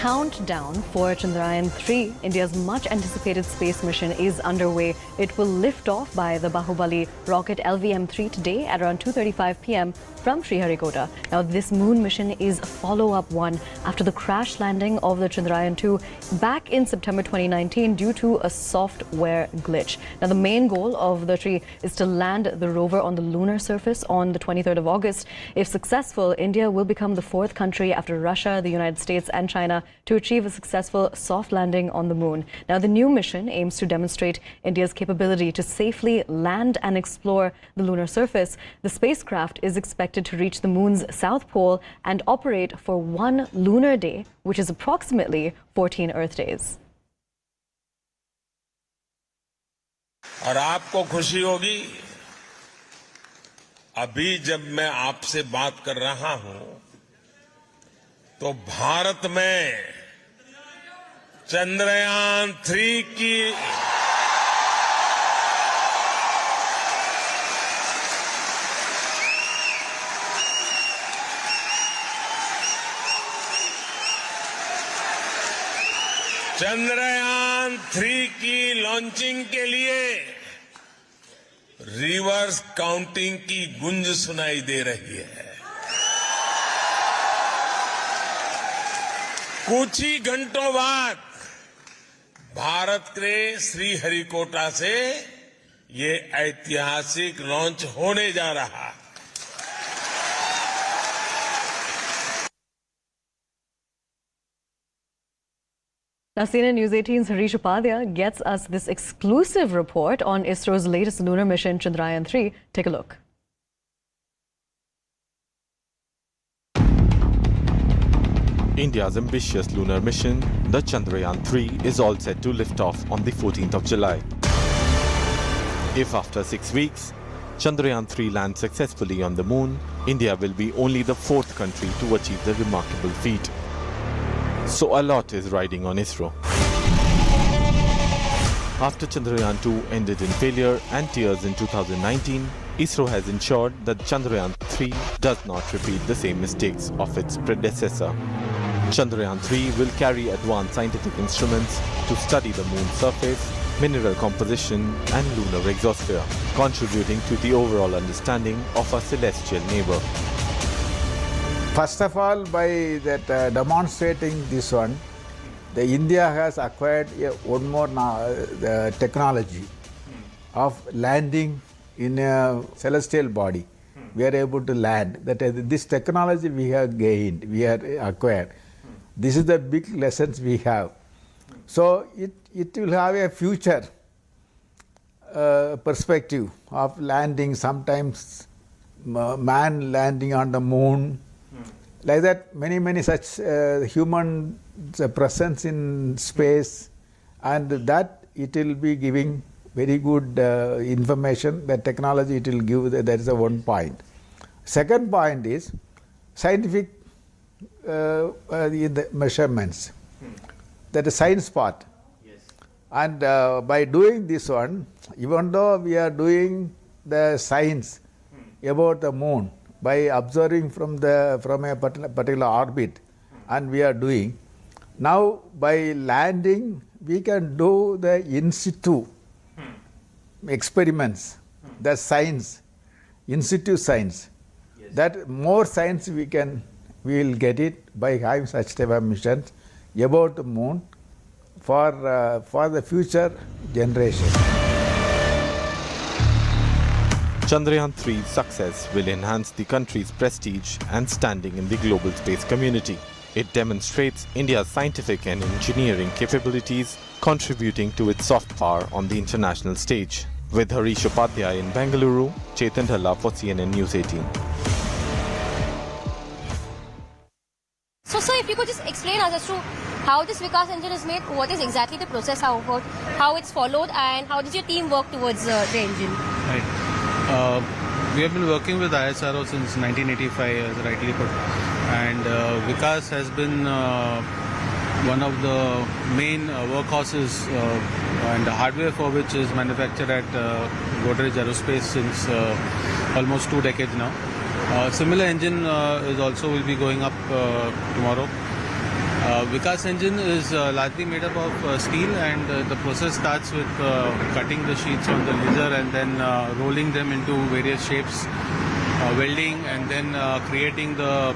countdown for Chandrayaan-3, India's much-anticipated space mission, is underway. It will lift off by the Bahubali rocket LVM-3 today at around 2:35 p.m. from Sriharikota. Now, this moon mission is a follow-up one after the crash landing of the Chandrayaan-2 back in September 2019 due to a software glitch. Now, the main goal of the tree is to land the rover on the lunar surface on the 23rd of August. If successful, India will become the fourth country after Russia, the United States and China to achieve a successful soft landing on the moon. Now, the new mission aims to demonstrate India's capability to safely land and explore the lunar surface. The spacecraft is expected to reach the moon's south pole and operate for 1 lunar day, which is approximately 14 Earth days. और आपको खुशी होगी, अभी जब मैं आपसे बात कर रहा हूं तो भारत में चंद्रयान-3 की चंद्रयान-3 की लॉन्चिंग के लिए रिवर्स काउंटिंग की गूंज सुनाई दे रही है। कुछ ही घंटों बाद भारत के श्रीहरिकोटा से ये ऐतिहासिक लॉन्च होने जा रहा है। Now, CNN News 18's Sriharikota gets us this exclusive report on ISRO's latest lunar mission, Chandrayaan-3. Take a look. India's ambitious lunar mission, the Chandrayaan-3, is all set to lift off on the 14th of July. If after 6 weeks, Chandrayaan-3 lands successfully on the moon, India will be only the fourth country to achieve the remarkable feat. So a lot is riding on ISRO. After Chandrayaan-2 ended in failure and tears in 2019, ISRO has ensured that Chandrayaan-3 does not repeat the same mistakes of its predecessor. Chandrayaan-3 will carry advanced scientific instruments to study the moon's surface, mineral composition and lunar exosphere, contributing to the overall understanding of our celestial neighbor. First of all, by that demonstrating this one, India has acquired one more technology of landing in a celestial body. We are able to land. That this technology we have gained, we have acquired. This is the big lessons we have. So it will have a future perspective of landing, sometimes man landing on the moon. Like that, many such human presence in space, and that it will be giving very good information. The technology it will give. That is a one point. Second point is scientific in the measurements. That is science part. Yes. And by doing this one, even though we are doing the science about the moon, by observing from a particular orbit, and we are doing. Now, by landing, we can do the in situ experiments, the science, in situ science. Yes. That more science we will get it by having such type of missions about the moon for the future generation. Chandrayaan-3's success will enhance the country's prestige and standing in the global space community. It demonstrates India's scientific and engineering capabilities, contributing to its soft power on the international stage. With Sriharikota in Bengaluru, Chetan Dhalla for CNN News 18. So, sir, if you could just explain us as to how this Vikas engine is made, what is exactly the process, how it's followed, and how does your team work towards the engine? Right. We have been working with ISRO since 1985, as rightly put, and Vikas has been one of the main workhorses and the hardware for which is manufactured at Godrej Aerospace since almost 2 decades now. Similar engine will be going up tomorrow. Vikas engine is largely made up of steel, and the process starts with cutting the sheets on the laser and then rolling them into various shapes, welding, and then creating the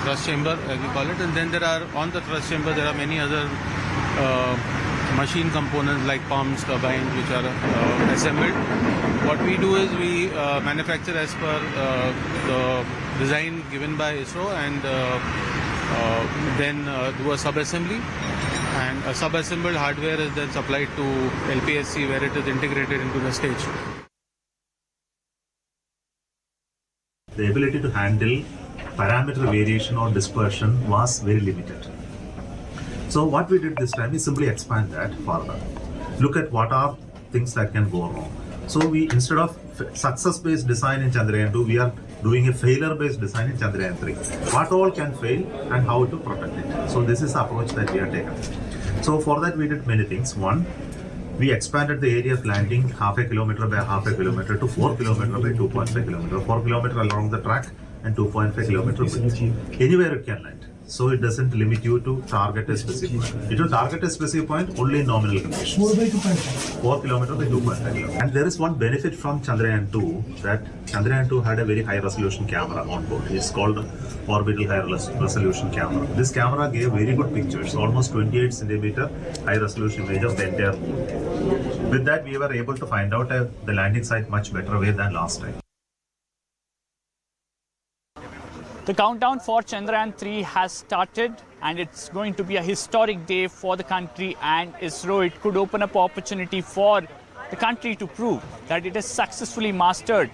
thrust chamber, as we call it. And then on the thrust chamber there are many other machine components like pumps, turbines, which are assembled. What we do is we manufacture as per the design given by ISRO, and then do a sub-assembly, and a sub-assembled hardware is then supplied to LPSC, where it is integrated into the stage. The ability to handle parameter variation or dispersion was very limited. So what we did this time is simply expand that further. Look at what are things that can go wrong. So we, instead of success-based design in Chandrayaan-2, we are doing a failure-based design in Chandrayaan-3. What all can fail and how to protect it. So this is the approach that we are taking. So for that we did many things. One, we expanded the area of landing half a kilometer by half a kilometer to 4 kilometer by 2.5 kilometer. 4 kilometer along the track and 2.5 kilometer width. Anywhere it can land. So it doesn't limit you to target a specific point. It will target a specific point only in nominal conditions. 4 kilometer by 2.5 kilometer. And there is one benefit from Chandrayaan-2, that Chandrayaan-2 had a very high resolution camera on board. It's called orbital high resolution camera. This camera gave very good pictures, almost 28 centimeter high resolution image of the entire moon. With that, we were able to find out the landing site much better way than last time. The countdown for Chandrayaan-3 has started, and it's going to be a historic day for the country and ISRO. It could open up opportunity for the country to prove that it has successfully mastered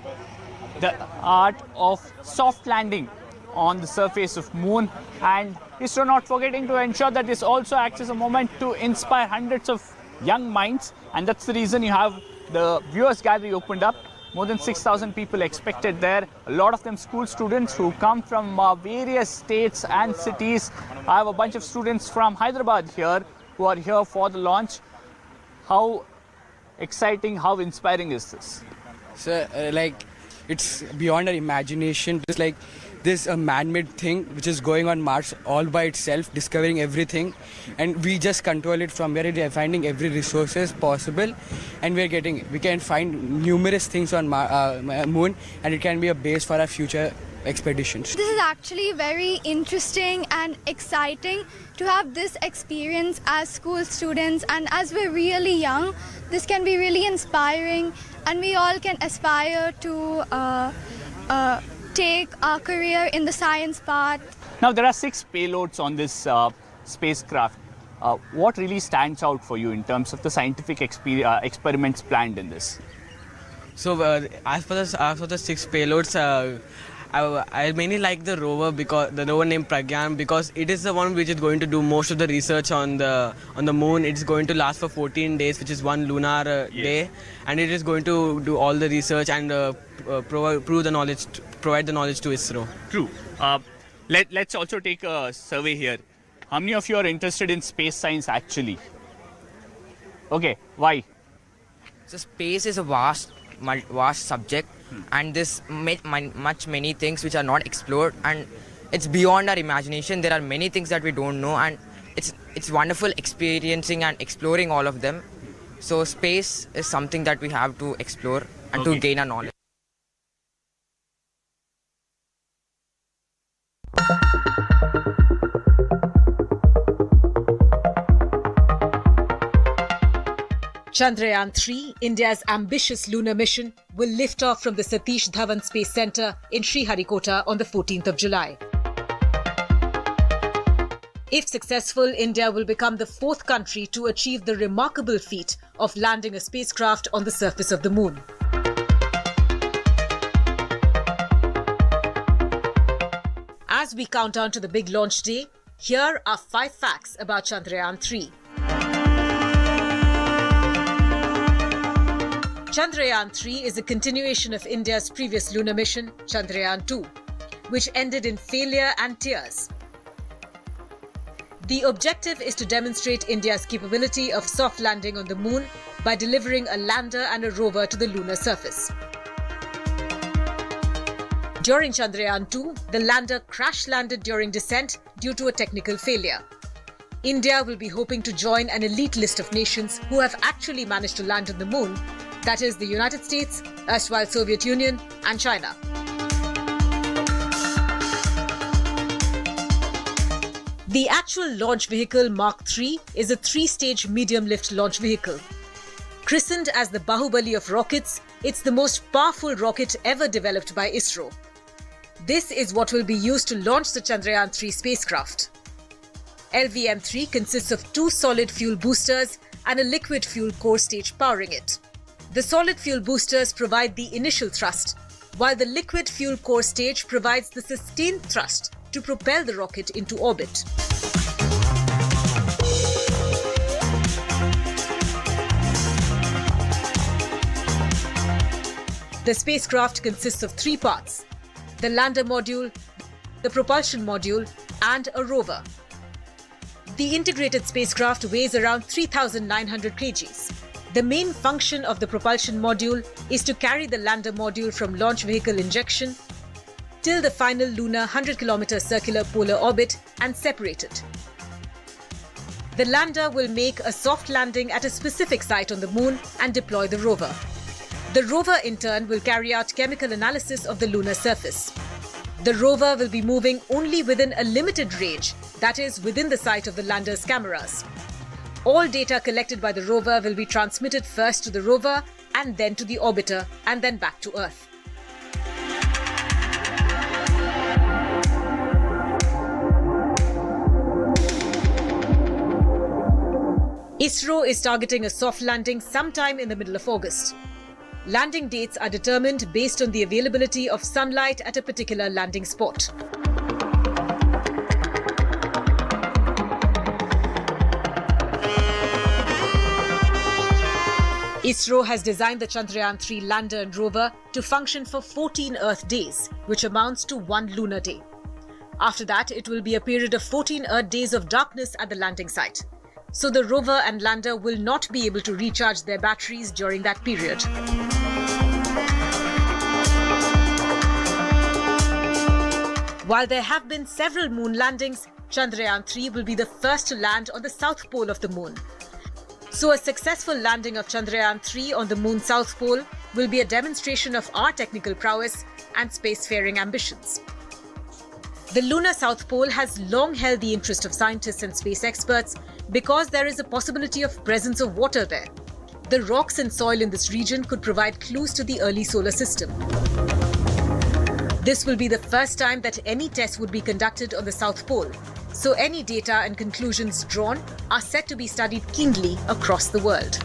the art of soft landing on the surface of moon, and ISRO not forgetting to ensure that this also acts as a moment to inspire hundreds of young minds, and that's the reason you have the viewers gallery opened up. More than 6,000 people expected there. A lot of them school students who come from various states and cities. I have a bunch of students from Hyderabad here who are here for the launch. How exciting, how inspiring is this? So, it's beyond our imagination. It's like this a man-made thing which is going on Mars all by itself, discovering everything, and we just control it from where we are finding every resources possible, and we can find numerous things on moon, and it can be a base for our future expeditions. This is actually very interesting and exciting to have this experience as school students, and as we're really young, this can be really inspiring, and we all can aspire to take our career in the science path. Now there are 6 payloads on this spacecraft. What really stands out for you in terms of the scientific experiments planned in this? So as for the 6 payloads, I mainly like the rover, because the rover named Pragyan, because it is the one which is going to do most of the research on the moon. It's going to last for 14 days, which is one lunar day, and it is going to do all the research and provide the knowledge to ISRO. True. Let's also take a survey here. How many of you are interested in space science actually? Okay, why? So space is a vast subject, and there's many things which are not explored, and it's beyond our imagination. There are many things that we don't know, and it's wonderful experiencing and exploring all of them. So space is something that we have to explore and to gain our knowledge. Chandrayaan-3, India's ambitious lunar mission, will lift off from the Satish Dhawan Space Centre in Sriharikota on the 14th of July. If successful, India will become the 4th country to achieve the remarkable feat of landing a spacecraft on the surface of the moon. As we count down to the big launch day, here are 5 facts about Chandrayaan-3. Chandrayaan-3 is a continuation of India's previous lunar mission, Chandrayaan-2, which ended in failure and tears. The objective is to demonstrate India's capability of soft landing on the moon by delivering a lander and a rover to the lunar surface. During Chandrayaan-2, the lander crash-landed during descent due to a technical failure. India will be hoping to join an elite list of nations who have actually managed to land on the moon, that is the United States, erstwhile Soviet Union and China. The actual launch vehicle Mark III is a 3-stage medium-lift launch vehicle. Christened as the Bahubali of rockets, it's the most powerful rocket ever developed by ISRO. This is what will be used to launch the Chandrayaan-3 spacecraft. LVM-3 consists of 2 solid fuel boosters and a liquid fuel core stage powering it. The solid fuel boosters provide the initial thrust, while the liquid fuel core stage provides the sustained thrust to propel the rocket into orbit. The spacecraft consists of 3 parts: the lander module, the propulsion module, and a rover. The integrated spacecraft weighs around 3,900 kgs. The main function of the propulsion module is to carry the lander module from launch vehicle injection till the final lunar 100-kilometer circular polar orbit and separate it. The lander will make a soft landing at a specific site on the moon and deploy the rover. The rover in turn will carry out chemical analysis of the lunar surface. The rover will be moving only within a limited range, that is, within the sight of the lander's cameras. All data collected by the rover will be transmitted first to the rover and then to the orbiter and then back to Earth. ISRO is targeting a soft landing sometime in the middle of August. Landing dates are determined based on the availability of sunlight at a particular landing spot. ISRO has designed the Chandrayaan-3 lander and rover to function for 14 Earth days, which amounts to 1 lunar day. After that, it will be a period of 14 Earth days of darkness at the landing site. So the rover and lander will not be able to recharge their batteries during that period. While there have been several moon landings, Chandrayaan-3 will be the first to land on the south pole of the moon. So a successful landing of Chandrayaan-3 on the moon's south pole will be a demonstration of our technical prowess and spacefaring ambitions. The lunar South Pole has long held the interest of scientists and space experts because there is a possibility of presence of water there. The rocks and soil in this region could provide clues to the early solar system. This will be the first time that any test would be conducted on the South Pole, so any data and conclusions drawn are set to be studied keenly across the world.